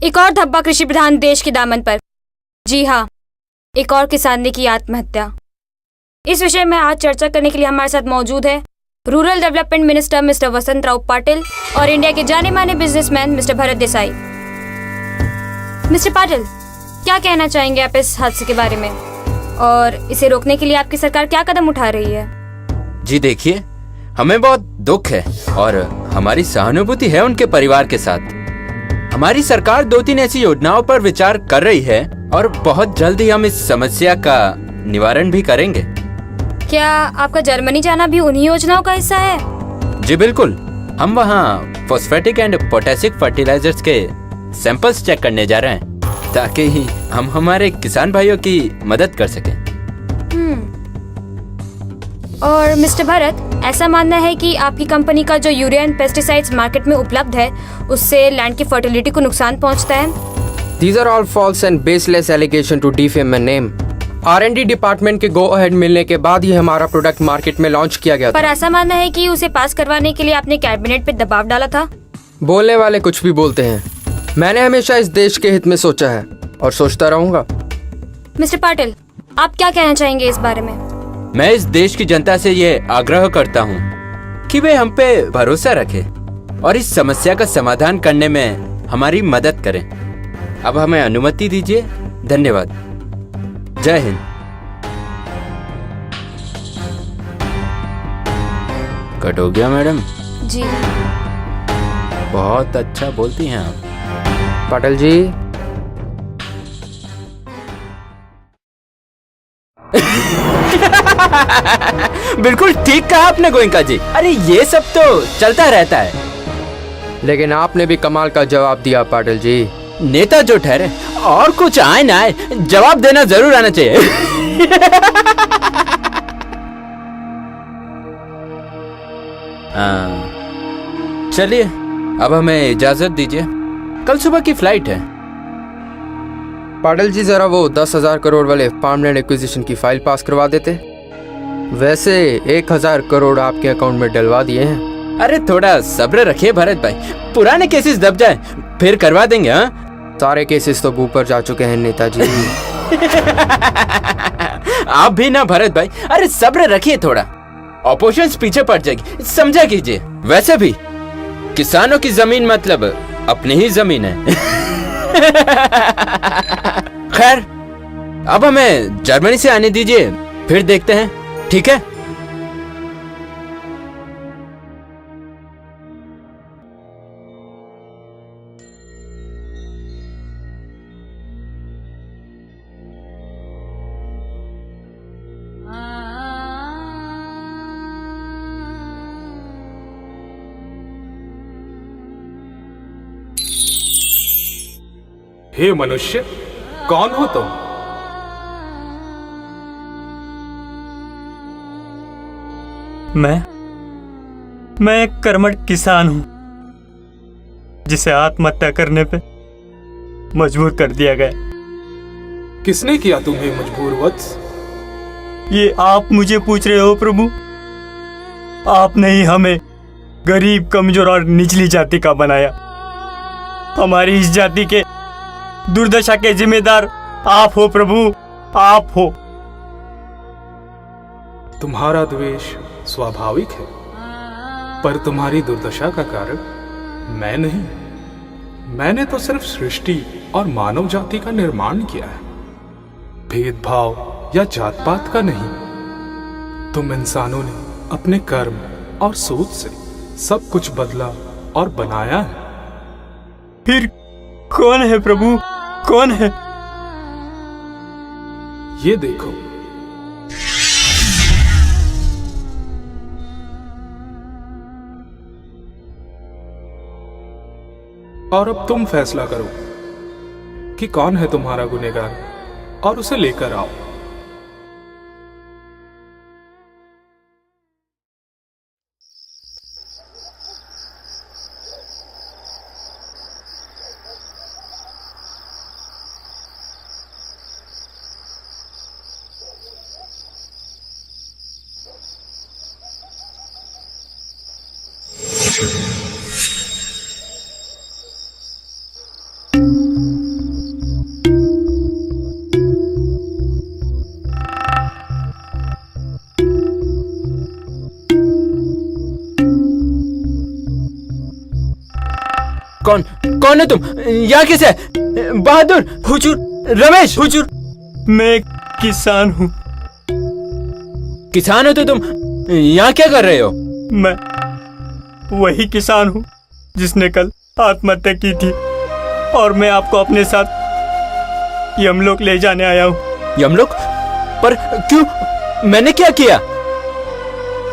एक और धब्बा कृषि प्रधान देश के दामन पर। जी हाँ, एक और किसान ने की आत्महत्या। इस विषय में आज चर्चा करने के लिए हमारे साथ मौजूद है रूरल डेवलपमेंट मिनिस्टर मिस्टर वसंत राव पाटिल और इंडिया के जाने माने businessman mister Bharat Desai. Mister Patil, क्या कहना चाहेंगे आप इस हादसे के बारे में और इसे रोकने के लिए आपकी सरकार क्या कदम उठा रही है? जी देखिए, हमें बहुत दुख है और हमारी सहानुभूति है उनके परिवार के साथ। हमारी सरकार 2-3 ऐसी योजनाओं पर विचार कर रही है और बहुत जल्द ही हम इस समस्या का निवारण भी करेंगे। क्या आपका जर्मनी जाना भी उन्हीं योजनाओं का हिस्सा है? जी बिल्कुल, हम वहाँ फॉस्फेटिक एंड पोटेशिक फर्टिलाइजर्स के सैंपल्स चेक करने जा रहे हैं ताकि हम हमारे किसान भाइयों की मदद कर सकें। और मिस्टर भरत, ऐसा मानना है कि आपकी कंपनी का जो यूरिया एंड पेस्टिसाइड्स मार्केट में उपलब्ध है उससे लैंड की फर्टिलिटी को नुकसान पहुंचता है। These are all false and baseless allegation to defame my name. R&D department के गो अहेड मिलने के बाद ही हमारा प्रोडक्ट मार्केट में लॉन्च किया गया था। पर ऐसा मानना है कि उसे पास करवाने के लिए आपने कैबिनेट पे दबाव डाला था। बोलने वाले कुछ भी बोलते हैं। मैंने हमेशा इस देश के हित में सोचा है और सोचता रहूंगा। मिस्टर पाटिल, आप क्या कहना चाहेंगे इस बारे में? मैं इस देश की जनता से ये आग्रह करता हूँ कि वे हम पे भरोसा रखें और इस समस्या का समाधान करने में हमारी मदद करें। अब हमें अनुमति दीजिए। धन्यवाद। जय हिंद। कट हो गया मैडम? जी। बहुत अच्छा बोलती हैं आप। पाटिल जी, बिल्कुल ठीक कहा आपने गोयंका जी। अरे ये सब तो चलता रहता है। लेकिन आपने भी कमाल का जवाब दिया पाटिल जी। नेता जो ठहरे और कुछ आए ना आए, जवाब देना जरूर आना चाहिए। चलिए, अब हमें इजाजत दीजिए। कल सुबह की फ्लाइट है। पाटिल जी, जरा वो 10,000 करोड़ वाले फार्मलैंड एक्विजिशन की फाइल पास करवा देते। वैसे 1,000 करोड़ आपके अकाउंट में डलवा दिए हैं। अरे थोड़ा सब्र रखिए भरत भाई, पुराने केसेस दब जाए फिर करवा देंगे। हाँ, सारे केसेस तो ऊपर जा चुके हैं नेताजी। आप भी ना भरत भाई, अरे सब्र रखिए थोड़ा, ऑपोजिशन पीछे पड़ जाएगी, समझा कीजिए। वैसे भी किसानों की जमीन मतलब अपनी ही जमीन है। खैर, अब हमें जर्मनी से आने दीजिए, फिर देखते हैं। ठीक है? हे मनुष्य, कौन हो तुम? मैं एक कर्मठ किसान हूं जिसे आत्महत्या करने पे मजबूर कर दिया गया। किसने किया तुम्हें मजबूर वत्स? ये आप मुझे पूछ रहे हो प्रभु? आपने ही हमें गरीब, कमजोर और निचली जाति का बनाया। हमारी इस जाति के दुर्दशा के जिम्मेदार आप हो प्रभु, आप हो। तुम्हारा द्वेष स्वाभाविक है, पर तुम्हारी दुर्दशा का कारण मैं नहीं। मैंने तो सिर्फ सृष्टि और मानव जाति का निर्माण किया है, भेदभाव या जात पात का नहीं। तुम इंसानों ने अपने कर्म और सोच से सब कुछ बदला और बनाया है। फिर कौन है प्रभु, कौन है? ये देखो, और अब तुम फैसला करो कि कौन है तुम्हारा गुनहगार और उसे लेकर आओ। कौन है तुम? यहाँ किस है? बहादुर, हुजूर, रमेश। हुजूर, मैं एक किसान हूँ। किसान हो तो तुम यहाँ क्या कर रहे हो? मैं वही किसान हूँ जिसने कल आत्महत्या की थी, और मैं आपको अपने साथ यमलोक ले जाने आया हूँ। यमलोक? पर क्यों? मैंने क्या किया?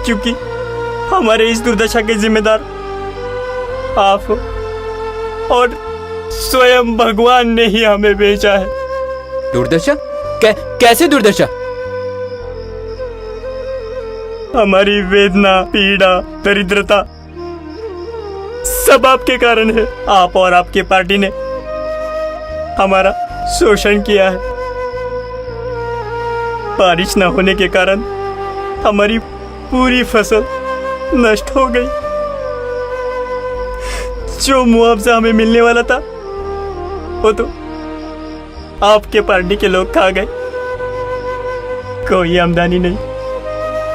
क्योंकि हमारे इस दुर्दशा के जिम्मेदार आप हो, और स्वयं भगवान ने ही हमें भेजा है। दुर्दशा? कैसे दुर्दशा? हमारी वेदना, पीड़ा, दरिद्रता सब आपके कारण है। आप और आपकी पार्टी ने हमारा शोषण किया है। बारिश न होने के कारण हमारी पूरी फसल नष्ट हो गई। जो मुआवजा हमें मिलने वाला था वो तो आपके पार्टी के लोग खा गए। कोई आमदनी नहीं,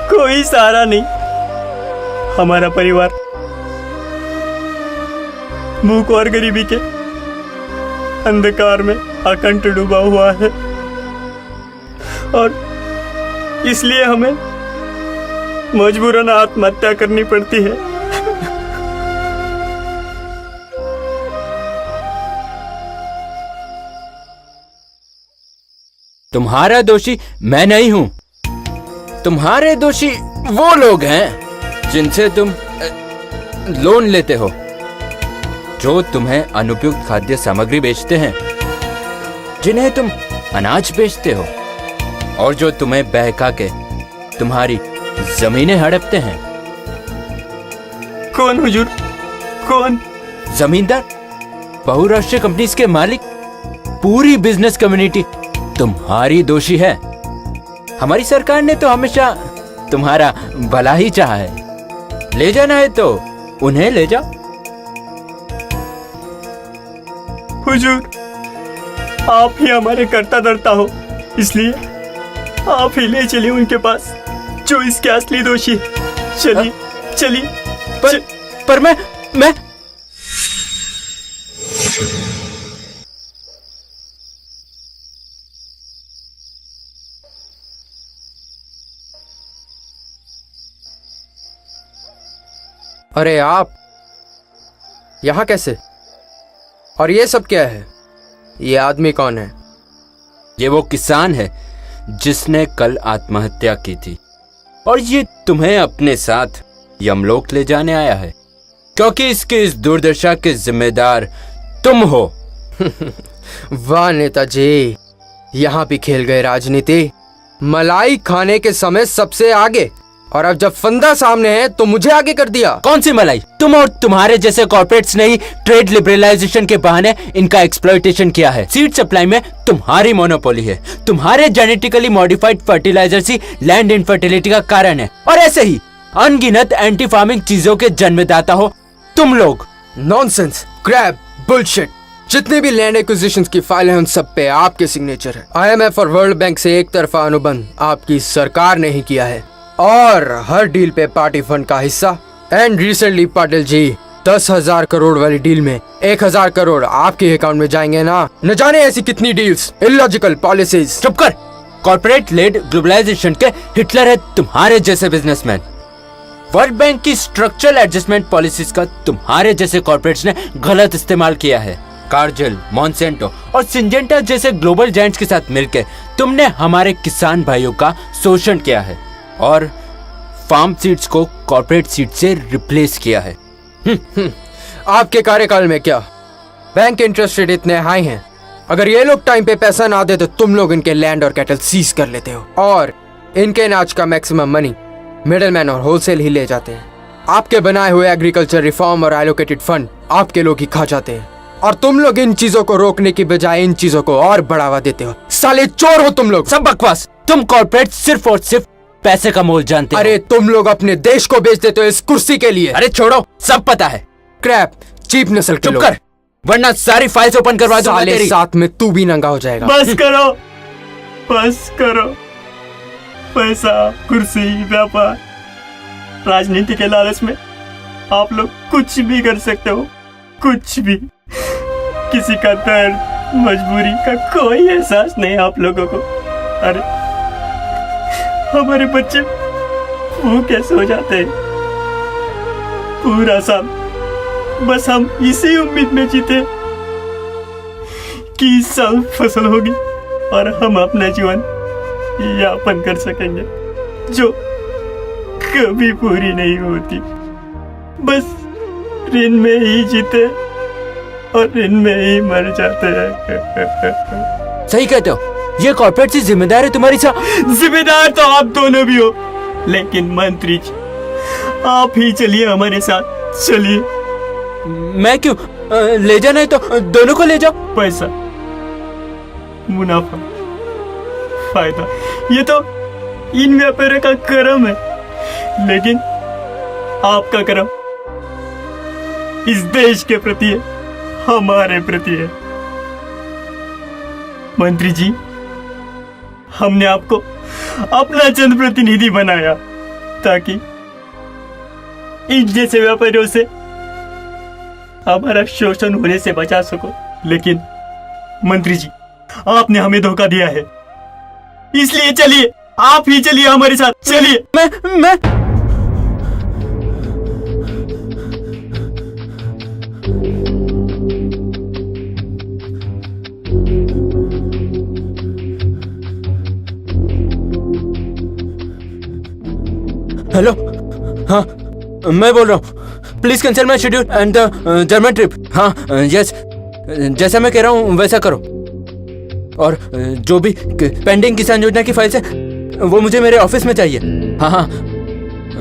कोई सहारा नहीं। हमारा परिवार भूख और गरीबी के अंधकार में अकंठ डूबा हुआ है, और इसलिए हमें मजबूरन आत्महत्या करनी पड़ती है। तुम्हारा दोषी मैं नहीं हूं। तुम्हारे दोषी वो लोग हैं जिनसे तुम लोन लेते हो, जो तुम्हें अनुपयुक्त खाद्य सामग्री बेचते हैं, जिन्हें तुम अनाज बेचते हो, और जो तुम्हें बहका के तुम्हारी जमीनें हड़पते हैं। कौन हुजूर? कौन? जमींदार, बहुराष्ट्रीय कंपनीज के मालिक, पूरी बिजनेस कम्युनिटी तुम्हारी दोषी है। हमारी सरकार ने तो हमेशा तुम्हारा भला ही चाहा है। ले जाना है तो उन्हें ले जाओ। हुजूर, आप ही हमारे कर्ता धर्ता हो, इसलिए आप ही ले चलिए उनके पास जो इसके असली दोषी है। चलिए चलिए। पर मैं अरे आप यहाँ कैसे? और ये सब क्या है? ये आदमी कौन है? ये वो किसान है जिसने कल आत्महत्या की थी, और ये तुम्हें अपने साथ यमलोक ले जाने आया है, क्योंकि इसकी इस दुर्दशा के जिम्मेदार तुम हो। वाह नेताजी, यहाँ भी खेल गए राजनीति। मलाई खाने के समय सबसे आगे, और अब जब फंदा सामने है तो मुझे आगे कर दिया। कौन सी मलाई? तुम और तुम्हारे जैसे कॉर्पोरेट्स ने ही ट्रेड लिबरलाइजेशन के बहाने इनका एक्सप्लॉइटेशन किया है। सीड सप्लाई में तुम्हारी मोनोपोली है। तुम्हारे जेनेटिकली मॉडिफाइड फर्टिलाइजर्स ही लैंड इनफर्टिलिटी का कारण है, और ऐसे ही अनगिनत एंटी फार्मिंग चीजों के जन्मदाता हो तुम लोग। Nonsense, crap, bullshit. जितने भी लैंड एक्विजिशंस की फाइल हैं उन सब पे आपके सिग्नेचर है। IMF और वर्ल्ड बैंक से एक तरफा अनुबंध आपकी सरकार ने ही किया है, और हर डील पे पार्टी फंड का हिस्सा। एंड रिसेंटली पाटिल जी, 10,000 करोड़ वाली डील में 1,000 करोड़ आपके अकाउंट में जाएंगे ना। न जाने ऐसी कितनी डील्स, इलॉजिकल पॉलिसीज। चुप कर। कॉर्पोरेट लेड ग्लोबलाइजेशन के हिटलर है तुम्हारे जैसे बिजनेसमैन। वर्ल्ड बैंक की स्ट्रक्चरल एडजस्टमेंट पॉलिसीज का तुम्हारे जैसे कॉर्पोरेट्स ने गलत इस्तेमाल किया है। कार्जिल, मॉन्सेंटो और सिंजेंटा जैसे ग्लोबल जायंट्स के साथ मिलकर तुमने हमारे किसान भाइयों का शोषण किया है, और फार्म सीड्स को कॉर्पोरेट सीड से रिप्लेस किया है। आपके कार्यकाल में क्या बैंक इंटरेस्ट रेट इतने हाई हैं? अगर ये लोग टाइम पे पैसा ना दे तो तुम लोग इनके लैंड और कैटल सीज कर लेते हो, और इनके अनाज का मैक्सिमम मनी मिडलमैन और होलसेल ही ले जाते हैं। आपके बनाए हुए एग्रीकल्चर रिफॉर्म और एलोकेटेड फंड आपके लोग ही खा जाते हैं, और तुम लोग इन चीजों को रोकने की बजाय इन चीजों को और बढ़ावा देते हो। साले चोर हो तुम लोग। सब बकवास। तुम कॉर्पोरेट सिर्फ और सिर्फ पैसे का मोल जानते हो। अरे तुम लोग अपने देश को बेच देते हो इस कुर्सी के लिए। अरे छोड़ो, सब पता है। क्रैप, चीप नस्ल के चुप लोग। कर, वरना सारी फाइल्स ओपन करवा दूंगा साले तेरी। साथ में तू भी नंगा हो जाएगा। बस करो, बस करो। पैसा, कुर्सी, व्यापार, राजनीति के लालच में आप लोग कुछ भी कर सकते हो, कुछ भी, किसी का दर्द मजबूरी का कोई एहसास नहीं आप लोगों को। अरे हमारे बच्चे वो कैसे हो जाते हैं? पूरा साल बस हम इसी उम्मीद में जीते कि इस साल फसल होगी और हम अपना जीवन यापन कर सकेंगे, जो कभी पूरी नहीं होती। बस ऋण में ही जीते और ऋण में ही मर जाते हैं। सही कहते हो, ये कॉर्पोरेट से जिम्मेदार है तुम्हारी जिम्मेदार तो आप दोनों भी हो, लेकिन मंत्री जी आप ही चलिए हमारे साथ, चलिए। मैं क्यों? ले जाना है तो दोनों को ले जाओ। पैसा, मुनाफा, फायदा, ये तो इन व्यापारियों का कर्म है, लेकिन आपका कर्म इस देश के प्रति है, हमारे प्रति है। मंत्री जी, हमने आपको अपना जनप्रतिनिधि बनाया ताकि इन जैसे व्यापारियों से हमारा शोषण होने से बचा सको, लेकिन मंत्री जी आपने हमें धोखा दिया है। इसलिए चलिए, आप ही चलिए हमारे साथ, चलिए। मैं हेलो, हाँ मैं बोल रहा हूँ। Please cancel my schedule and the German trip. हाँ यस, जैसा मैं कह रहा हूँ वैसा करो। और जो भी पेंडिंग किसान योजना की फाइल्स है वो मुझे मेरे ऑफिस में चाहिए। हाँ हाँ,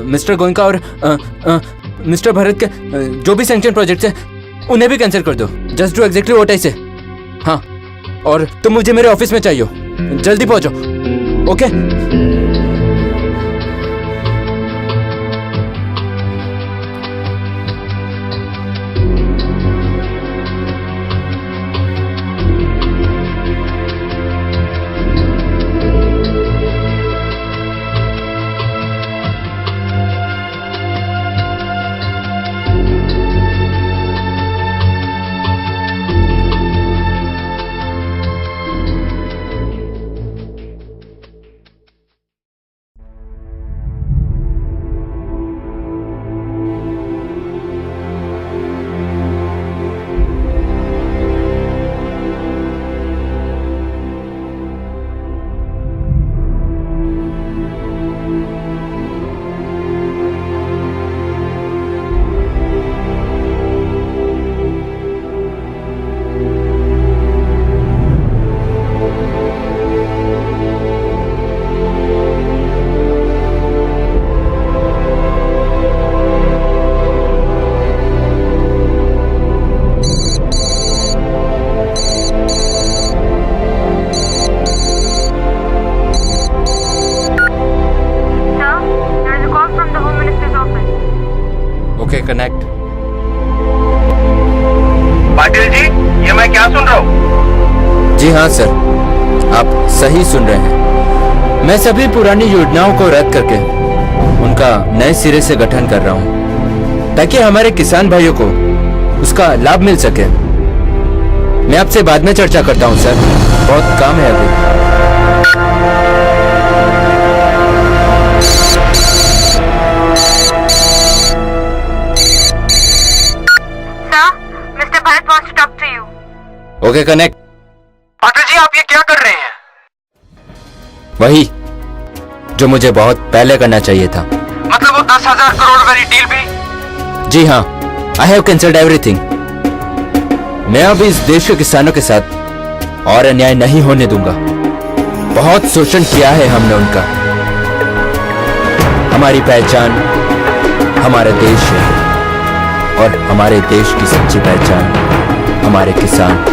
मिस्टर गोयनका और मिस्टर भरत के जो भी सैंक्शन प्रोजेक्ट्स हैं उन्हें भी कैंसिल कर दो। Just do exactly what I से। हाँ, और तुम मुझे मेरे ऑफिस में चाहिए हो, जल्दी पहुंचो। Okay connect. पाटिल जी, ये मैं क्या सुन रहा हूँ? जी हाँ सर, आप सही सुन रहे हैं। मैं सभी पुरानी योजनाओं को रद्द करके उनका नए सिरे से गठन कर रहा हूँ ताकि हमारे किसान भाइयों को उसका लाभ मिल सके। मैं आपसे बाद में चर्चा करता हूँ सर, बहुत काम है अभी। Okay connect. पाटिल जी, आप ये क्या कर रहे हैं? वही जो मुझे बहुत पहले करना चाहिए था। मतलब वो 10,000 करोड़ वाली डील भी? जी हाँ, आई हैव कैंसल्ड एवरीथिंग। मैं अब इस देश के किसानों के साथ और अन्याय नहीं होने दूंगा। बहुत शोषण किया है हमने उनका। हमारी पहचान हमारा देश है और हमारे देश की सच्ची पहचान हमारे किसान।